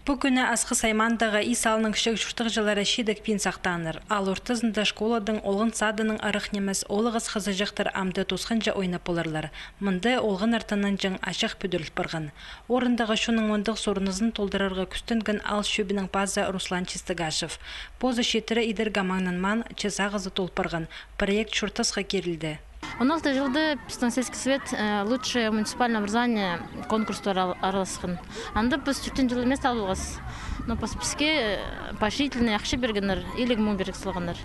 Бүгіні асқы саймандағы исалының кішік жұртық жылары шедік пен сақтаныр. Ал ортызында школадың олғын садының арық немес олығыз қызы жақтыр амды тосқынжа ойнап оларлар. Мұнды олғын артынан жың ашық бүдіріл барған. Орындағы шуның мұндық сорынызын толдырарға күстінгін ал шөбінің база Руслан Чистыгашев. Позы шетірі идір гамаңнан ман чесағызы толпарған. Проект шұртысқа керілді. 16 жылды біздің сельский совет лучшее муниципальное образование конкурстары араласқан. Анда біз 4 жыл емес алуғыз. Но бізге поощрительный ақша бергенер, илік мұң берік сылғанар.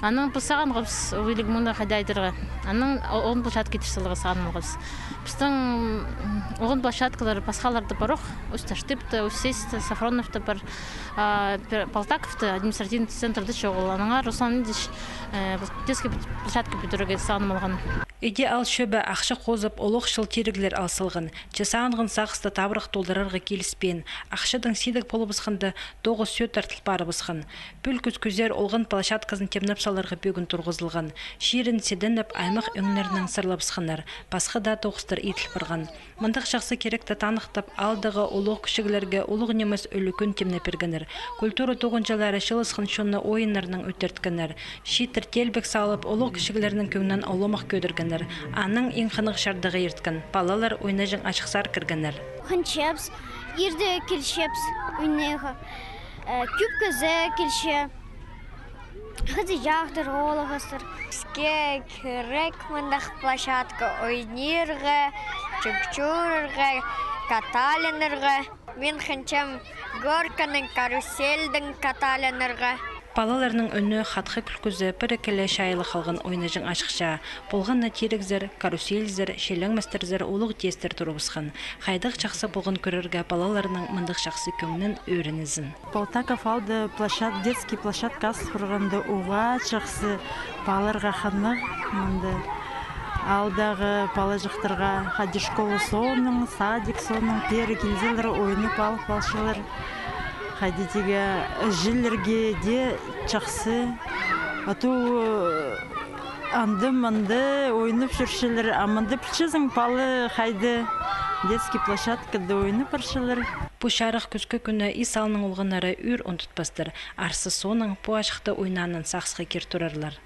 Аның біз саған ғыз, илік мұңда қайда айдырға. Аның оғын площадка етірсілігі саған мұғыз. Біздің оғын площадкалары пасхаларды баруқ, Усташтыпты, Усесті, Сафроновты бар, Полтаковты, административный центрді шоғыл. Аныңа Руслан Ильич детский площадка бүйдіріге сағын мұлған. Иде ал шөбі ақшы қозып, олық шыл терігілер алсылғын. Чесағынғын сақысты табырық толдырарға келіспен. Ақшыдың сидік полы бұсқынды доғы сөт артыл бары бұсқын. Бүл күз-күзер олғын площадкасын темніп саларға бөгін тұрғызылған. Шерін седініп аймақ өңнерінің сырлы бұсқынар. Басқы да тоғыстыр етіл барған. Мұндық жақсы керекті танықтып, алдағы олық күшігілерге олық немес өлікін темне пергенер. Культура тоғынжалары шылысқын шонны ойынларының өттерткенер. Шитір телбек салып, олық күшігілерінің көңнен олымақ көдіргенер. Аның ең қынық шардығы ерткен. Балалар ойнажың ашықсар кіргенер. Хынчепс, ерді келшепс ойнеға. Күп көзі келше. Хыды жақтыр, олығыстыр. Бізге керек мұндақ площадка ойнерға, чүкчурға, каталинырға. Мен хынчам горканың, карусельдің каталинырға. Балаларның өні қатқы күлкізі бірікілі шайлы қалған ойнажың ашықша. Болғанна терекзір, карусельзір, шелің мәстірзір олық тестер тұрыбысқан. Қайдық жақсы болған көрерге балаларының мұндық жақсы көңнің өрінізін. Полтаков алды детский площадка құрғанды уға жақсы баларға қанық. Алдағы бала жақтырға хади школы соның, садик соның, пері келзелері ойынып алып балшылар. Хадидеге жиллерге де жақсы. Ату анды-манды ойынып жүршілер. Аманды пішізің палы қайды детский площадкада ойынып баршылар. Бұ шарық күзгі күні исалының олғанары үр ұнтытпастыр. Арсы соның бұ ашықты ойнанын сақсығы кер тұрарлар.